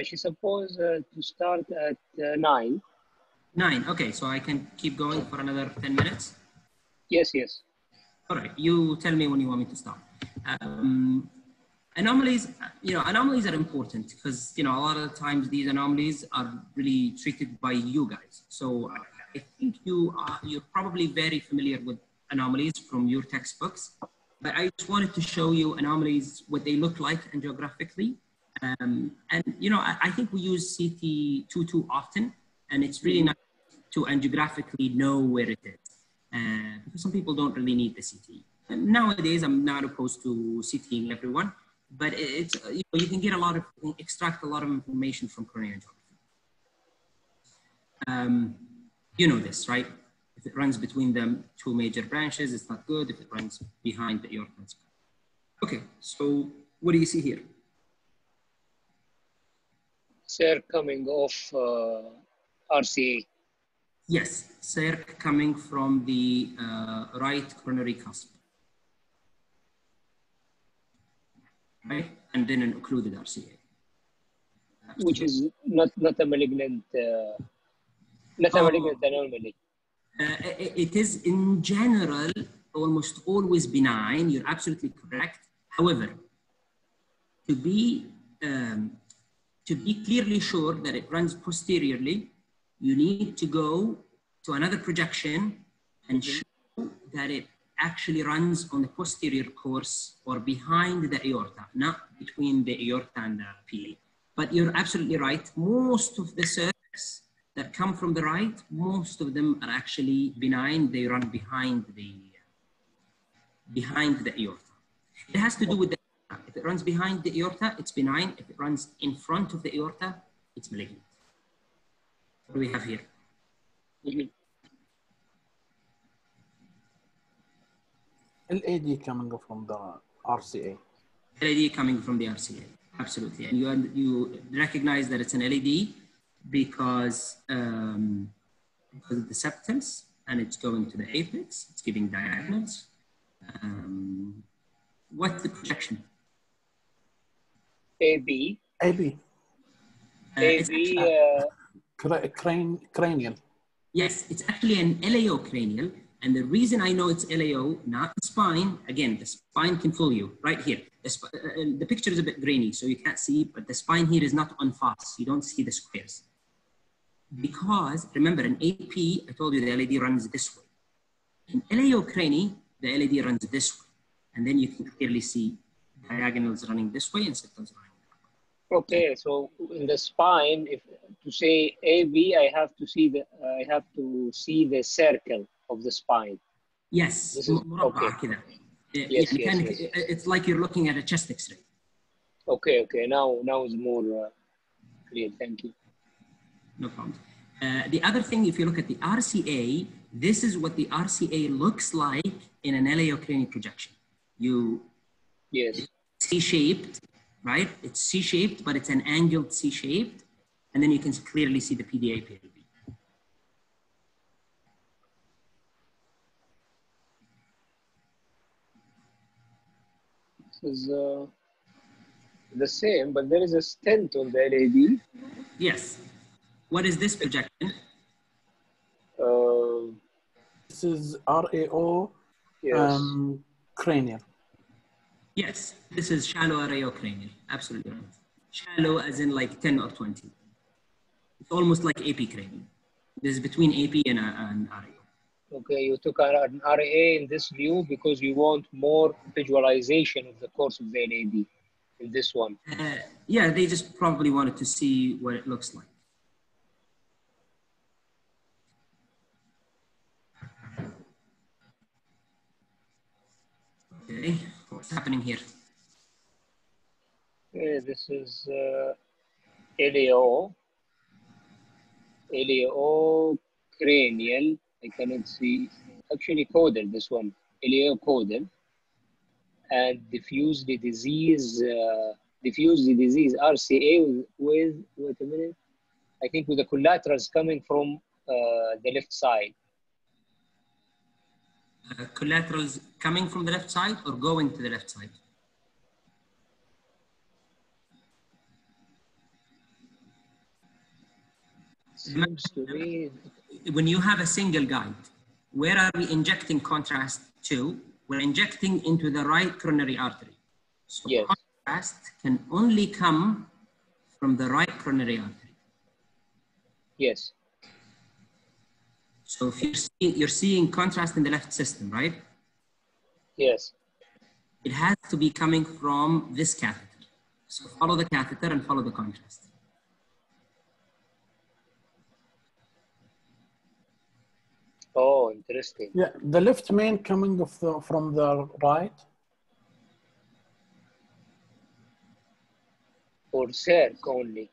She's supposed to start at 9. 9. Okay, so I can keep going for another 10 minutes? Yes, yes. All right, you tell me when you want me to stop. Anomalies, anomalies are important because, a lot of the times these anomalies are really treated by you guys. So I think you're probably very familiar with anomalies from your textbooks, but I just wanted to show you anomalies, what they look like angiographically. And, I think we use CT too often, and it's really nice to angiographically know where it is. Because some people don't really need the CT. And nowadays, I'm not opposed to CTing everyone, but it's, you can get extract a lot of information from coronary angiography. You know this, right? If it runs between the two major branches, it's not good. If it runs behind the aorta, it's bad. Okay, so what do you see here? Sir, coming off RCA. Yes, circ coming from the right coronary cusp. Right? And then an occluded RCA. Which is not a malignant, anomaly. It is in general almost always benign. You're absolutely correct. However, to be clearly sure that it runs posteriorly, you need to go to another projection and show that it actually runs on the posterior course or behind the aorta, not between the aorta and the PA. But you're absolutely right. Most of the circs that come from the right, most of them are actually benign. They run behind the aorta. It has to do with the aorta. If it runs behind the aorta, it's benign. If it runs in front of the aorta, it's malignant. What do we have here? LAD coming from the RCA. LAD coming from the RCA, absolutely. And you recognize that it's an LAD because of the septals, and it's going to the apex, it's giving diagonals. What's the projection? AB. Cranial. Yes, it's actually an LAO cranial. And the reason I know it's LAO, not the spine, again, the spine can fool you right here. The picture is a bit grainy, so you can't see, but the spine here is not en face. You don't see the squares. Because, remember, in AP, I told you the LAD runs this way. In LAO crani, the LAD runs this way. And then you can clearly see diagonals running this way and septals running that way. Okay, so in the spine, if to say AB, I have to see the circle of the spine. Yes. This is, okay. Yes. It's like you're looking at a chest X-ray. Okay. Now it's more clear. Thank you. No problem. The other thing, if you look at the RCA, this is what the RCA looks like in an LAO cranial projection. Yes. C-shaped, right? It's C-shaped, but it's an angled C-shaped. And then you can clearly see the PDA PLB. is the same, but there is a stent on the LAD. Yes. What is this projection? This is RAO Yes. cranial. Yes, this is shallow araeocranial. Absolutely right. Shallow as in like 10 or 20. It's almost like AP cranial. This is between AP and RAO. Okay, you took an RA in this view because you want more visualization of the course of the LAD in this one. Yeah, they just probably wanted to see what it looks like. Okay, what's happening here? Okay, this is LAO cranial. I cannot see. Actually, caudal, this one. LAO caudal. And diffuse the disease RCA with wait a minute. I think with the collaterals coming from the left side. Collaterals coming from the left side or going to the left side? Seems to me. When you have a single guide, where are we injecting contrast to? We're injecting into the right coronary artery. So Yes. contrast can only come from the right coronary artery. Yes. So if you're seeing contrast in the left system, right? Yes. It has to be coming from this catheter. So follow the catheter and follow the contrast. Oh, interesting. Yeah, the left main coming from the right. Or CERC only.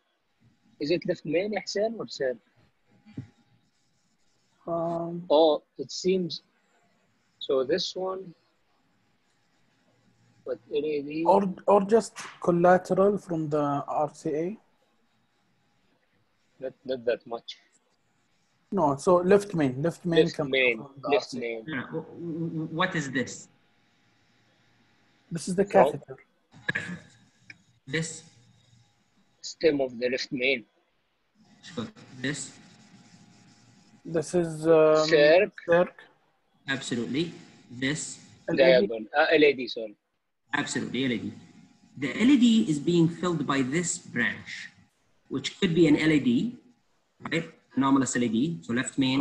Is it left main, Ihsan, or CERC? Oh, it seems. So this one, but LAD. Or just collateral from the RCA. Not that much. No, so left main Left coming main. from the Left RCA. main. What is this? This is the From catheter. This? stem of the left main. Sure. This? This is CERC. CERC. Absolutely. This? Diagonal. LAD, sorry. Absolutely, LED. The LED is being filled by this branch, which could be an LED, right? Anomalous LED, so left main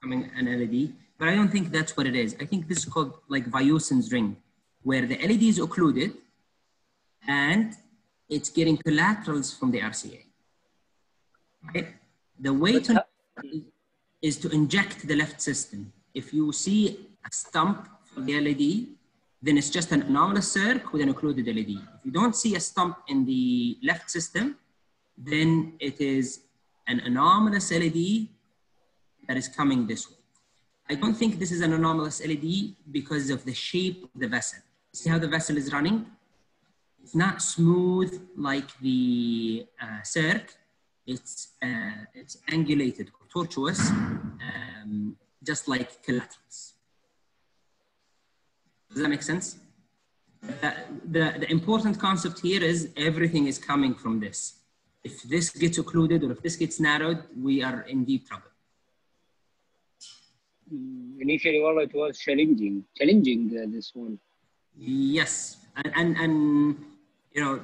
becoming an LED, but I don't think that's what it is. I think this is called like Vieussens ring, where the LED is occluded and it's getting collaterals from the RCA, right? The way to is to inject the left system. If you see a stump for the LED, then it's just an anomalous circ with an occluded LED. If you don't see a stump in the left system, then it is an anomalous LED that is coming this way. I don't think this is an anomalous LED because of the shape of the vessel. See how the vessel is running? It's not smooth like the circ. It's angulated or tortuous, just like collaterals. Does that make sense? The important concept here is everything is coming from this. If this gets occluded or if this gets narrowed, we are in deep trouble. Initially, well, it was challenging this one. Yes, and you know,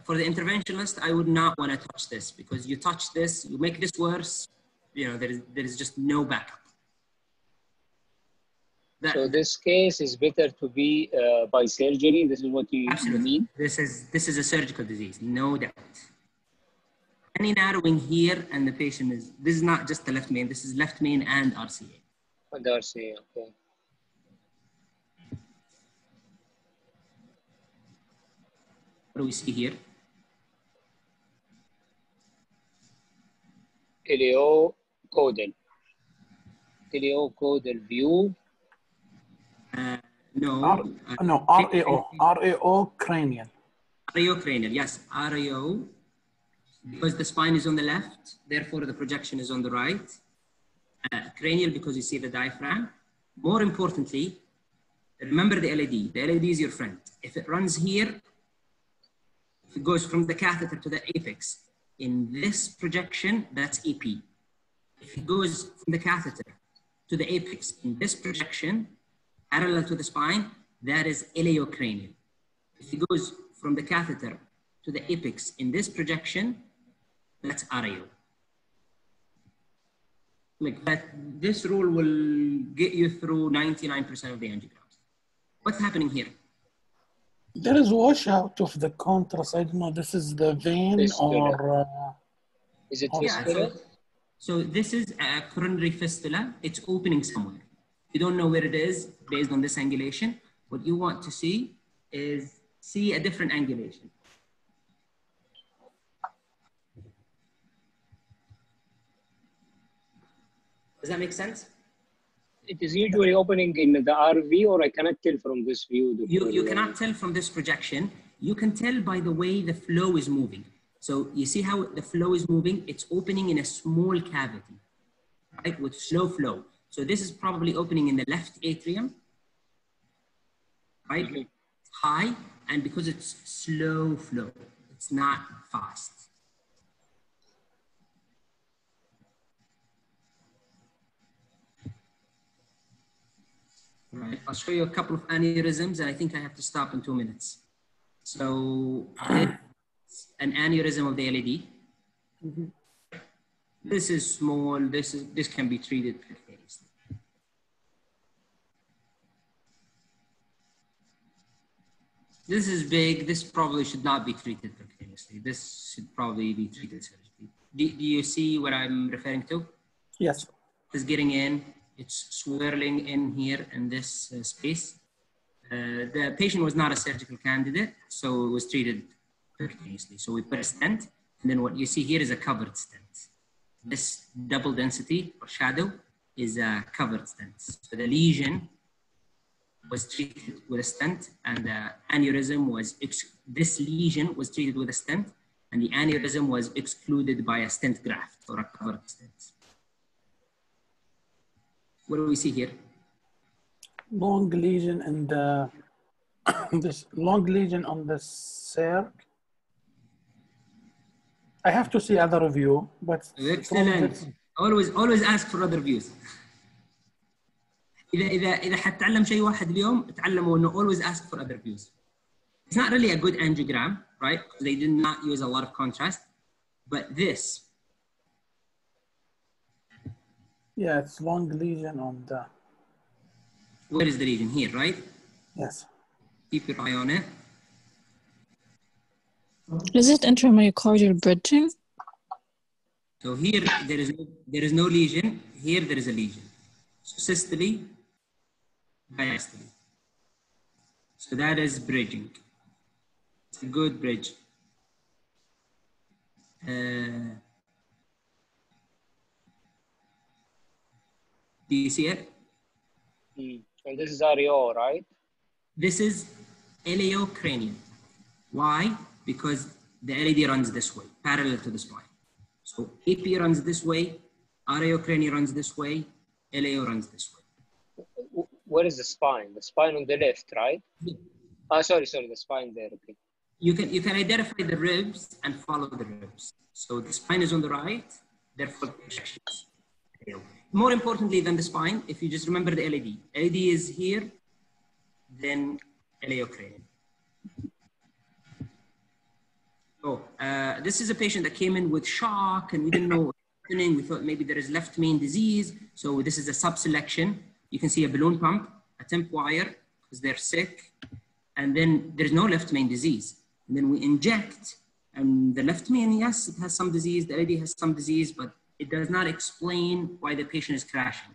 for the interventionist, I would not want to touch this because you touch this, you make this worse. You know, there is just no backup. So this case is better to be by surgery. This is what you mean? This is a surgical disease, no doubt. Any narrowing here and the patient is, this is not just the left main, this is left main and RCA. And RCA, okay. What do we see here? Iliocaudal view. No. No, RAO cranial. RAO cranial, yes, RAO. Because the spine is on the left, therefore the projection is on the right. Cranial because you see the diaphragm. More importantly, remember the LAD. The LAD is your friend. If it runs here, if it goes from the catheter to the apex in this projection, that's EP. If it goes from the catheter to the apex in this projection, parallel to the spine, that is iliocranial. If it goes from the catheter to the apex in this projection, that's areo. Like that, this rule will get you through 99% of the angiograms. What's happening here? There is washout of the contrast. I don't know, this is the vein Fistula. or... Is it Yeah, fistula? so this is a coronary fistula. It's opening somewhere. You don't know where it is based on this angulation. What you want to see is see a different angulation. Does that make sense? It is usually opening in the RV, or I cannot tell from this view. You cannot tell from this projection. You can tell by the way the flow is moving. So you see how the flow is moving? It's opening in a small cavity, right, with slow flow. So this is probably opening in the left atrium, right? Mm-hmm. High, and because it's slow flow, it's not fast. Right. I'll show you a couple of aneurysms, and I think I have to stop in 2 minutes. So this, an aneurysm of the LAD. Mm-hmm. This is small. This can be treated percutaneously. This is big. This probably should not be treated percutaneously. This should probably be treated surgically. Do you see what I'm referring to? Yes. It's getting in. It's swirling in here in this space. The patient was not a surgical candidate, so it was treated percutaneously. So we put a stent, and then what you see here is a covered stent. This double density or shadow is a covered stent. So the lesion was treated with a stent, and the aneurysm was, this lesion was treated with a stent, and the aneurysm was excluded by a stent graft or a covered stent. What do we see here? Long lesion in the, this long lesion on the circ. I have to see other view, but excellent. Always ask for other views. إذا حتتعلم شيء واحد اليوم تعلموا إنه always ask for other views. It's not really a good angiogram, right? They did not use a lot of contrast, but this. Yeah, it's long lesion on the. Where is the lesion? Here, right? Yes. Keep your eye on it. Is it intramyocardial bridging? So here there is no lesion. Here there is a lesion. So systole, diastole. So that is bridging. It's a good bridge. Do you see it? And this is REO, right? This is iliocranial. Why? Because the LAD runs this way, parallel to the spine. So AP runs this way, areocranial runs this way, LAO runs this way. Where is the spine? The spine on the left, right? Yeah. Sorry, the spine there. Okay. You can identify the ribs and follow the ribs. So the spine is on the right, therefore projections. More importantly than the spine, if you just remember the LAD. LAD is here, then iliocranial. Oh, this is a patient that came in with shock and we didn't know what was happening. We thought maybe there is left main disease. So this is a subselection. You can see a balloon pump, a temp wire, because they're sick. And then there's no left main disease. And then we inject, and the left main, yes, it has some disease. The LAD has some disease, but it does not explain why the patient is crashing.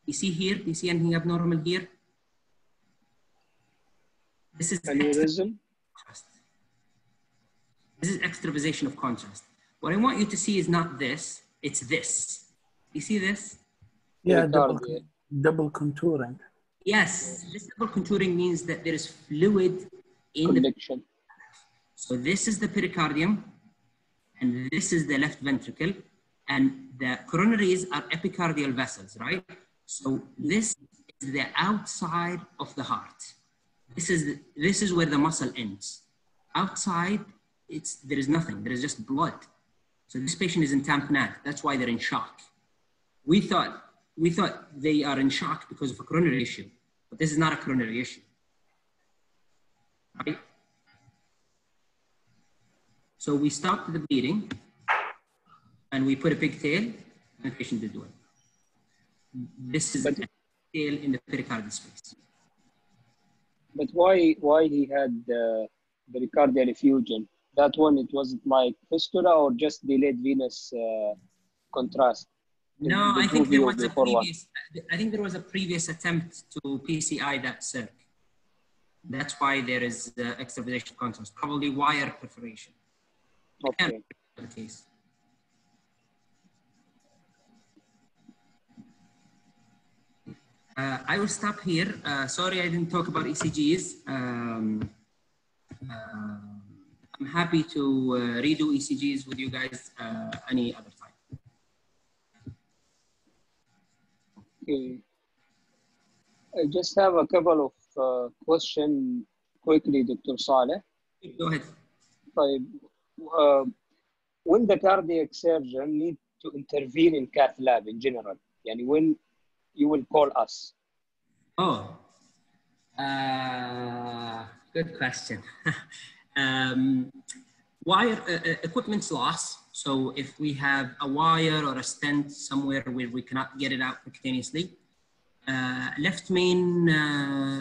You see here, do you see anything abnormal here? This is aneurysm. This is extravasation of contrast. What I want you to see is not this, it's this. You see this? Yeah, double contouring. Yes, this double contouring means that there is fluid in connection. So this is the pericardium, and this is the left ventricle, and the coronaries are epicardial vessels, right? So this the outside of the heart. This is where the muscle ends. Outside, there is nothing. There is just blood. So this patient is in tamponade. That's why they're in shock. We thought they are in shock because of a coronary issue, but this is not a coronary issue. Right? So we stopped the bleeding, and we put a pigtail, and the patient did well. This is a pigtail in the pericardial space. But why he had the pericardial effusion? That one, it wasn't like fistula or just delayed venous contrast? No, I think there was a previous attempt to PCI that circ. That's why there is extravasation contrast, probably wire perforation. Okay. The case. I will stop here. Sorry, I didn't talk about ECGs. I'm happy to redo ECGs with you guys any other time. Okay. I just have a couple of questions quickly, Dr. Saleh. Go ahead. When the cardiac surgeon need to intervene in cath lab in general, yani when you will call us? Oh, good question. Wire equipment's lost. So if we have a wire or a stent somewhere where we cannot get it out percutaneously, left main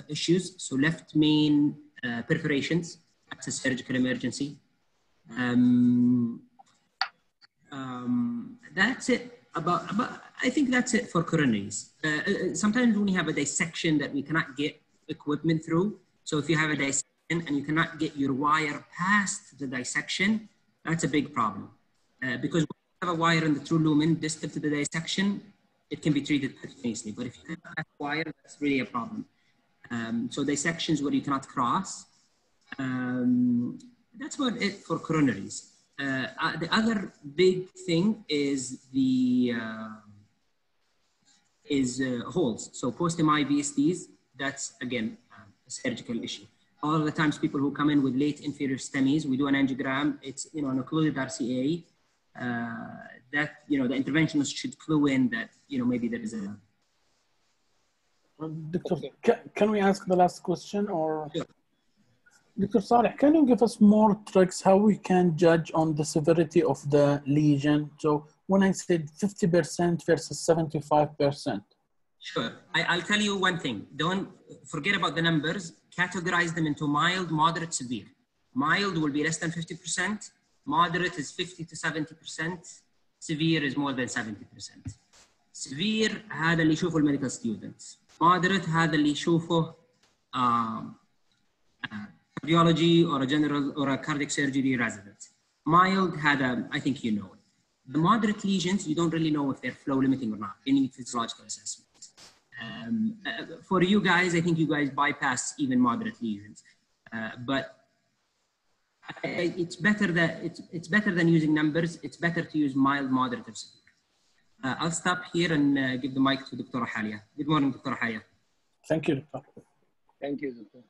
issues. So left main perforations. That's a surgical emergency. That's it. I think that's it for coronaries. Sometimes when you have a dissection that we cannot get equipment through. So if you have a dissection and you cannot get your wire past the dissection, that's a big problem. Because when you have a wire in the true lumen distal to the dissection, it can be treated percutaneously. But if you have a wire, that's really a problem. So dissections where you cannot cross. That's about it for coronaries. The other big thing is holes. So post-MI VSDs, that's again a surgical issue. All of the times people who come in with late inferior STEMIs, we do an angiogram, it's an occluded RCA, that the interventionist should clue in that maybe there is a... Doctor, can we ask the last question or? Sure. Dr. Saleh, can you give us more tricks how we can judge on the severity of the lesion? So when I said 50% versus 75%. Sure. I'll tell you one thing. Don't forget about the numbers. Categorize them into mild, moderate, severe. Mild will be less than 50%. Moderate is 50 to 70%. Severe is more than 70%. Severe هذا اللي يشوفه الميديكال students. Moderate هذا اللي يشوفه cardiology or a general or a cardiac surgery resident. Mild هذا I think you know it. The moderate lesions, you don't really know if they're flow limiting or not. You need physiological assessment. For you guys, I think you guys bypass even moderate lesions. But it's better than using numbers. It's better to use mild, moderate, or severe. I'll stop here and give the mic to Dr. Halia. Good morning, Dr. Halia. Thank you, Doctor. Thank you, Doctor.